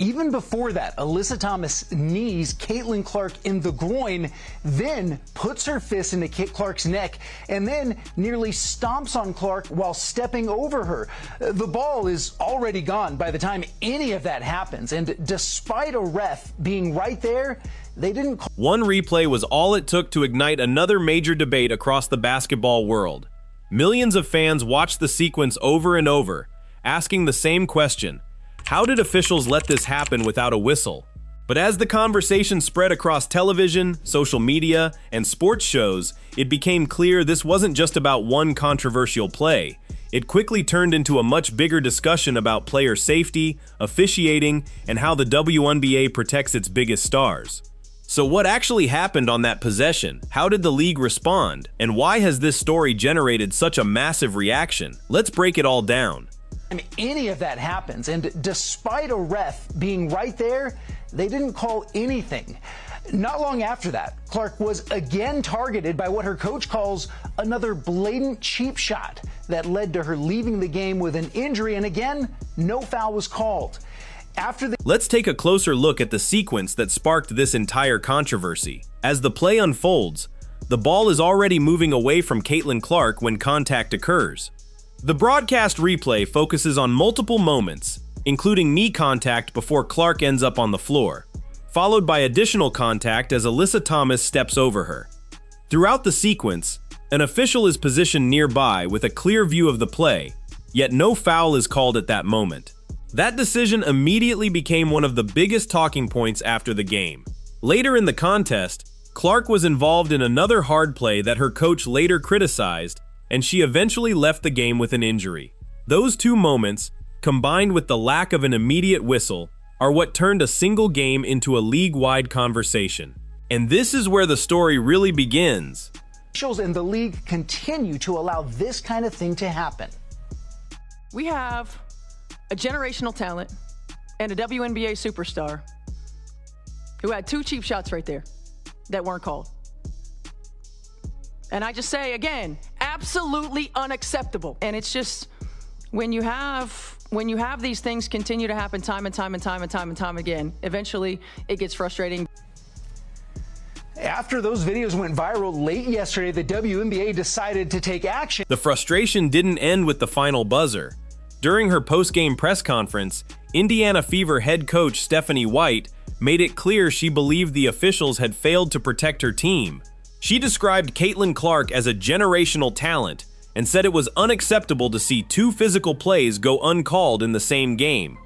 Even before that, Alyssa Thomas knees Caitlin Clark in the groin, then puts her fist into Clark's neck, and then nearly stomps on Clark while stepping over her. The ball is already gone by the time any of that happens, and despite a ref being right there, they didn't call. One replay was all it took to ignite another major debate across the basketball world. Millions of fans watched the sequence over and over, asking the same question: how did officials let this happen without a whistle? But as the conversation spread across television, social media, and sports shows, it became clear this wasn't just about one controversial play. It quickly turned into a much bigger discussion about player safety, officiating, and how the WNBA protects its biggest stars. So what actually happened on that possession? How did the league respond? And why has this story generated such a massive reaction? Let's break it all down. Any of that happens, and despite a ref being right there, they didn't call anything. Not long after that, Clark was again targeted by what her coach calls another blatant cheap shot that led to her leaving the game with an injury, and again, no foul was called. Let's take a closer look at the sequence that sparked this entire controversy. As the play unfolds, the ball is already moving away from Caitlin Clark when contact occurs. The broadcast replay focuses on multiple moments, including knee contact before Clark ends up on the floor, followed by additional contact as Alyssa Thomas steps over her. Throughout the sequence, an official is positioned nearby with a clear view of the play, yet no foul is called at that moment. That decision immediately became one of the biggest talking points after the game. Later in the contest, Clark was involved in another hard play that her coach later criticized, and she eventually left the game with an injury. Those two moments, combined with the lack of an immediate whistle, are what turned a single game into a league-wide conversation. And this is where the story really begins. Officials in the league continue to allow this kind of thing to happen. We have a generational talent and a WNBA superstar who had two cheap shots right there that weren't called. And I just say again, absolutely unacceptable. And it's just when you have these things continue to happen time and time again, eventually it gets frustrating. After those videos went viral late yesterday, the WNBA decided to take action. The frustration didn't end with the final buzzer. During her post-game press conference, Indiana Fever head coach Stephanie White made it clear she believed the officials had failed to protect her team. She described Caitlin Clark as a generational talent and said it was unacceptable to see two physical plays go uncalled in the same game.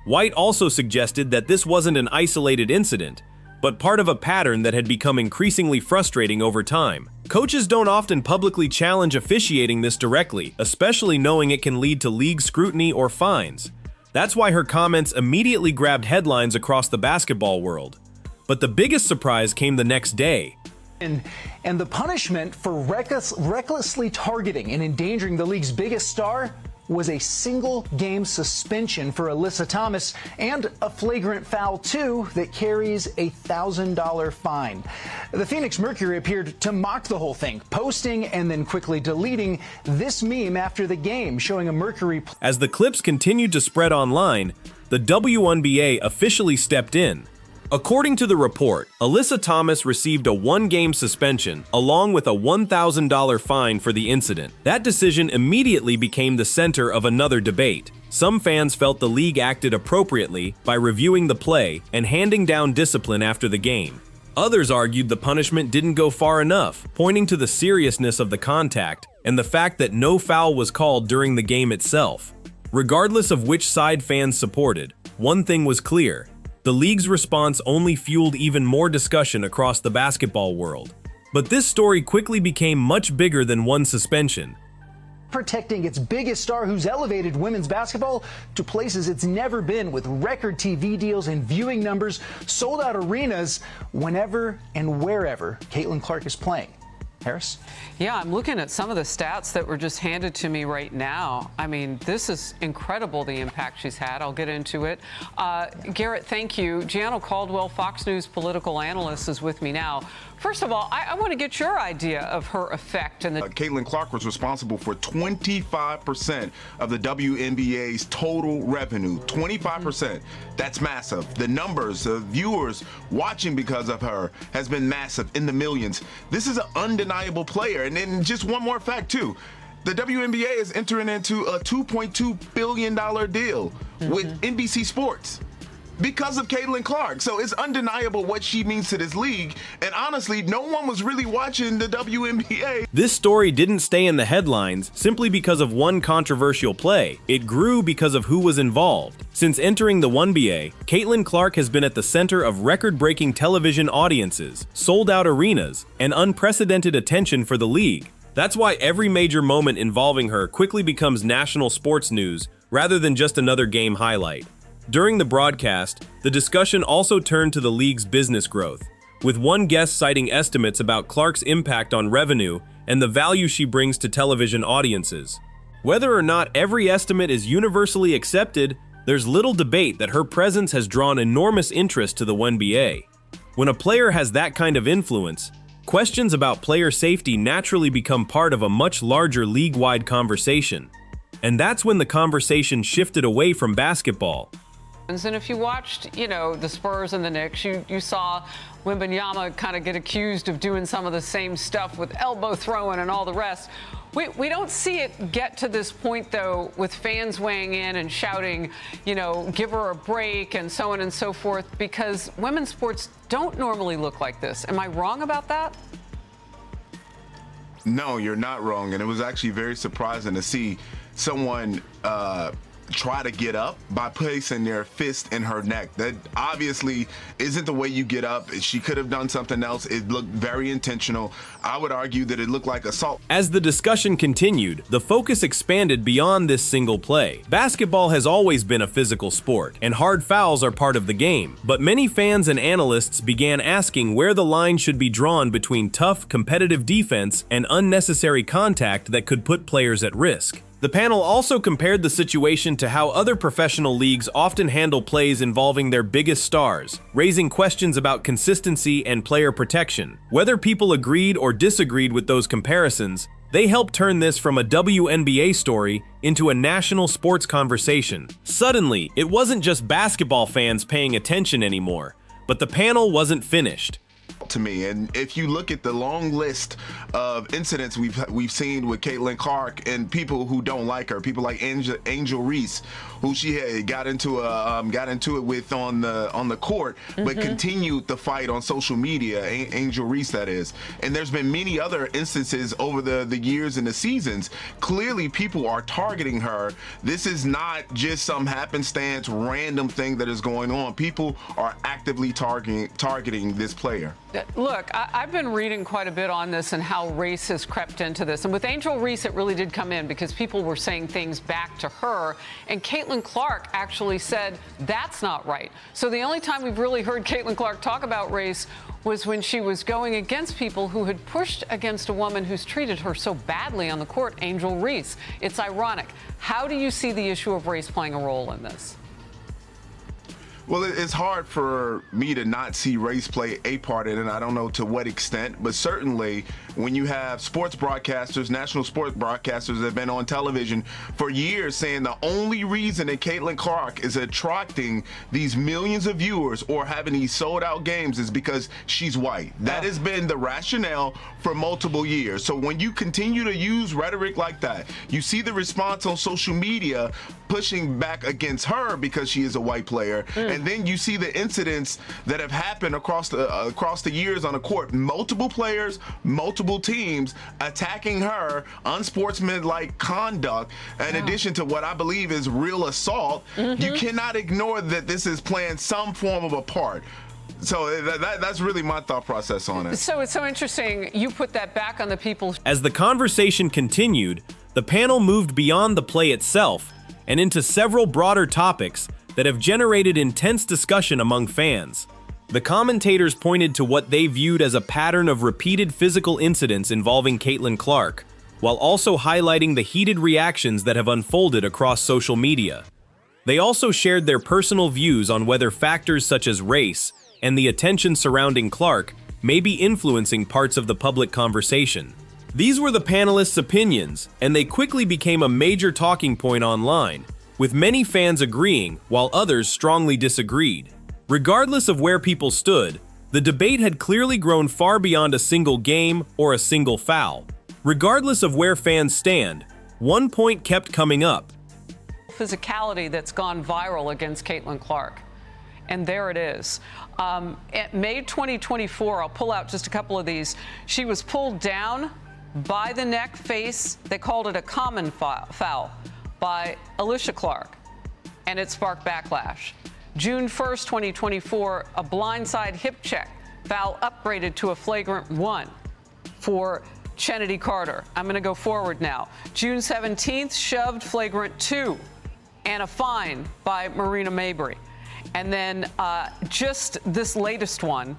White also suggested that this wasn't an isolated incident, but part of a pattern that had become increasingly frustrating over time. Coaches don't often publicly challenge officiating this directly, especially knowing it can lead to league scrutiny or fines. That's why her comments immediately grabbed headlines across the basketball world. But the biggest surprise came the next day. And the punishment for recklessly targeting and endangering the league's biggest star was a single-game suspension for Alyssa Thomas and a flagrant foul, too, that carries a $1,000 fine. The Phoenix Mercury appeared to mock the whole thing, posting and then quickly deleting this meme after the game, showing a Mercury. As the clips continued to spread online, the WNBA officially stepped in. According to the report, Alyssa Thomas received a one-game suspension along with a $1,000 fine for the incident. That decision immediately became the center of another debate. Some fans felt the league acted appropriately by reviewing the play and handing down discipline after the game. Others argued the punishment didn't go far enough, pointing to the seriousness of the contact and the fact that no foul was called during the game itself. Regardless of which side fans supported, one thing was clear: the league's response only fueled even more discussion across the basketball world. But this story quickly became much bigger than one suspension. Protecting its biggest star, who's elevated women's basketball to places it's never been, with record TV deals and viewing numbers, sold-out arenas whenever and wherever Caitlin Clark is playing. Harris? Yeah, I'm looking at some of the stats that were just handed to me right now. I mean, this is incredible, the impact she's had. I'll get into it. Garrett, thank you. Gianna Caldwell, Fox News political analyst, is with me now. First of all, I want to get your idea of her effect. And Caitlin Clark was responsible for 25% of the WNBA's total revenue. 25%. That's massive. The numbers of viewers watching because of her has been massive, in the millions. This is an undeniable player. And then just one more fact, too. The WNBA is entering into a $2.2 billion deal with NBC Sports because of Caitlin Clark. So it's undeniable what she means to this league. And honestly, no one was really watching the WNBA. This story didn't stay in the headlines simply because of one controversial play. It grew because of who was involved. Since entering the WNBA, Caitlin Clark has been at the center of record-breaking television audiences, sold-out arenas, and unprecedented attention for the league. That's why every major moment involving her quickly becomes national sports news rather than just another game highlight. During the broadcast, the discussion also turned to the league's business growth, with one guest citing estimates about Clark's impact on revenue and the value she brings to television audiences. Whether or not every estimate is universally accepted, there's little debate that her presence has drawn enormous interest to the WNBA. When a player has that kind of influence, questions about player safety naturally become part of a much larger league-wide conversation. And that's when the conversation shifted away from basketball. And if you watched, the Spurs and the Knicks, you saw Wembanyama kind of get accused of doing some of the same stuff with elbow throwing and all the rest. We don't see it get to this point, though, with fans weighing in and shouting, give her a break and so on and so forth, because women's sports don't normally look like this. Am I wrong about that? No, you're not wrong. And it was actually very surprising to see someone try to get up by placing their fist in her neck. That obviously isn't the way you get up. She could have done something else. It looked very intentional. I would argue that it looked like assault. As the discussion continued, the focus expanded beyond this single play. Basketball has always been a physical sport, and hard fouls are part of the game. But many fans and analysts began asking where the line should be drawn between tough, competitive defense and unnecessary contact that could put players at risk. The panel also compared the situation to how other professional leagues often handle plays involving their biggest stars, raising questions about consistency and player protection. Whether people agreed or disagreed with those comparisons, they helped turn this from a WNBA story into a national sports conversation. Suddenly, it wasn't just basketball fans paying attention anymore, but the panel wasn't finished. To me, and if you look at the long list of incidents we've seen with Caitlin Clark and people who don't like her, people like Angel Reese, who she had got into it with on the court, but continued the fight on social media. Angel Reese, that is. And there's been many other instances over the years and the seasons. Clearly, people are targeting her. This is not just some happenstance, random thing that is going on. People are actively targeting this player. Look, I've been reading quite a bit on this and how race has crept into this. And with Angel Reese, it really did come in because people were saying things back to her. And Caitlin Clark actually said, that's not right. So the only time we've really heard Caitlin Clark talk about race was when she was going against people who had pushed against a woman who's treated her so badly on the court, Angel Reese. It's ironic. How do you see the issue of race playing a role in this? Well, it's hard for me to not see race play a part in it. I don't know to what extent, but certainly when you have sports broadcasters, national sports broadcasters that have been on television for years saying the only reason that Caitlin Clark is attracting these millions of viewers or having these sold-out games is because she's white. That has been the rationale for multiple years. So when you continue to use rhetoric like that, you see the response on social media pushing back against her because she is a white player. And then you see the incidents that have happened across the years on the court. Multiple players, multiple teams attacking her, unsportsmanlike conduct, in addition to what I believe is real assault. You cannot ignore that this is playing some form of a part. So that's really my thought process on it. So it's so interesting you put that back on the people. As the conversation continued, the panel moved beyond the play itself and into several broader topics that have generated intense discussion among fans. The commentators pointed to what they viewed as a pattern of repeated physical incidents involving Caitlin Clark, while also highlighting the heated reactions that have unfolded across social media. They also shared their personal views on whether factors such as race and the attention surrounding Clark may be influencing parts of the public conversation. These were the panelists' opinions, and they quickly became a major talking point online, with many fans agreeing while others strongly disagreed. Regardless of where people stood, the debate had clearly grown far beyond a single game or a single foul. Regardless of where fans stand, one point kept coming up. Physicality that's gone viral against Caitlin Clark. And there it is. At May 2024, I'll pull out just a couple of these. She was pulled down by the neck, face. They called it a common foul by Alicia Clark, and it sparked backlash. June 1st, 2024, a blindside hip check foul upgraded to a flagrant 1 for Kennedy Carter. I'm going to go forward now. June 17th, shoved flagrant 2 and a fine by Marina Mabry. And then just this latest one,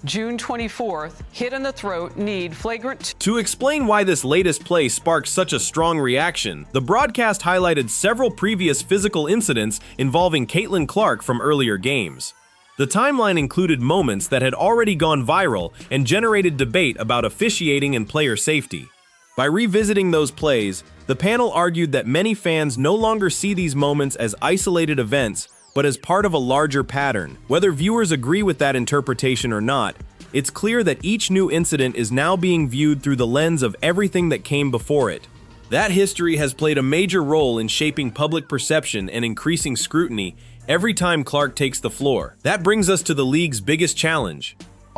June 24th, hit in the throat, need, flagrant. To explain why this latest play sparked such a strong reaction, the broadcast highlighted several previous physical incidents involving Caitlin Clark from earlier games. The timeline included moments that had already gone viral and generated debate about officiating and player safety. By revisiting those plays, the panel argued that many fans no longer see these moments as isolated events, but as part of a larger pattern. Whether viewers agree with that interpretation or not, it's clear that each new incident is now being viewed through the lens of everything that came before it. That history has played a major role in shaping public perception and increasing scrutiny every time Clark takes the floor. That brings us to the league's biggest challenge.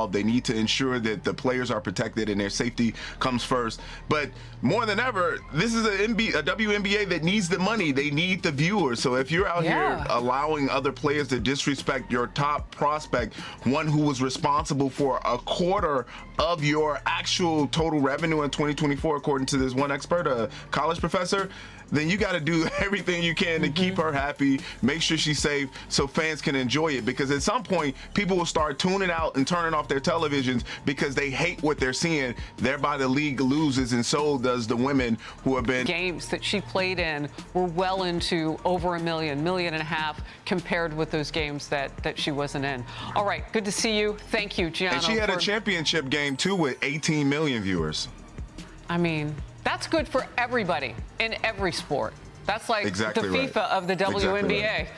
They need to ensure that the players are protected and their safety comes first. But more than ever, this is a WNBA that needs the money. They need the viewers. So if you're out here allowing other players to disrespect your top prospect, one who was responsible for a quarter of your actual total revenue in 2024, according to this one expert, a college professor, then you got to do everything you can to keep her happy, make sure she's safe so fans can enjoy it. Because at some point, people will start tuning out and turning off their televisions because they hate what they're seeing. Thereby, the league loses, and so does the women who have been. Games that she played in were well into over $1 million, $1.5 million compared with those games that she wasn't in. All right, good to see you. Thank you, Gianno. And she had a championship game, too, with 18 million viewers. I mean, that's good for everybody in every sport. That's like exactly the FIFA of the WNBA. Exactly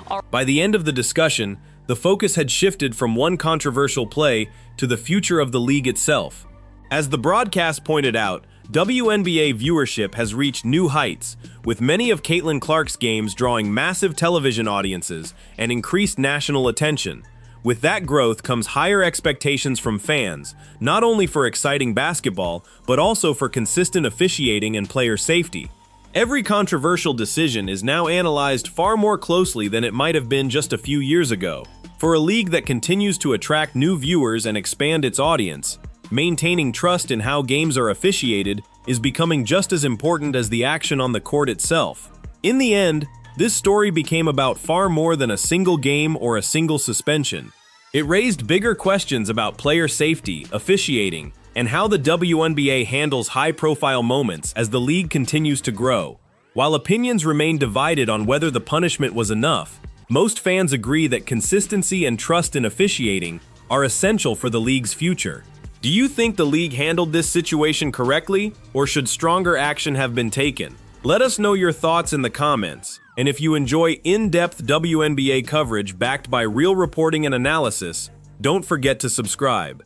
right. By the end of the discussion, the focus had shifted from one controversial play to the future of the league itself. As the broadcast pointed out, WNBA viewership has reached new heights, with many of Caitlin Clark's games drawing massive television audiences and increased national attention. With that growth comes higher expectations from fans, not only for exciting basketball, but also for consistent officiating and player safety. Every controversial decision is now analyzed far more closely than it might have been just a few years ago. For a league that continues to attract new viewers and expand its audience, maintaining trust in how games are officiated is becoming just as important as the action on the court itself. In the end, this story became about far more than a single game or a single suspension. It raised bigger questions about player safety, officiating, and how the WNBA handles high-profile moments as the league continues to grow. While opinions remain divided on whether the punishment was enough, most fans agree that consistency and trust in officiating are essential for the league's future. Do you think the league handled this situation correctly, or should stronger action have been taken? Let us know your thoughts in the comments. And if you enjoy in-depth WNBA coverage backed by real reporting and analysis, don't forget to subscribe.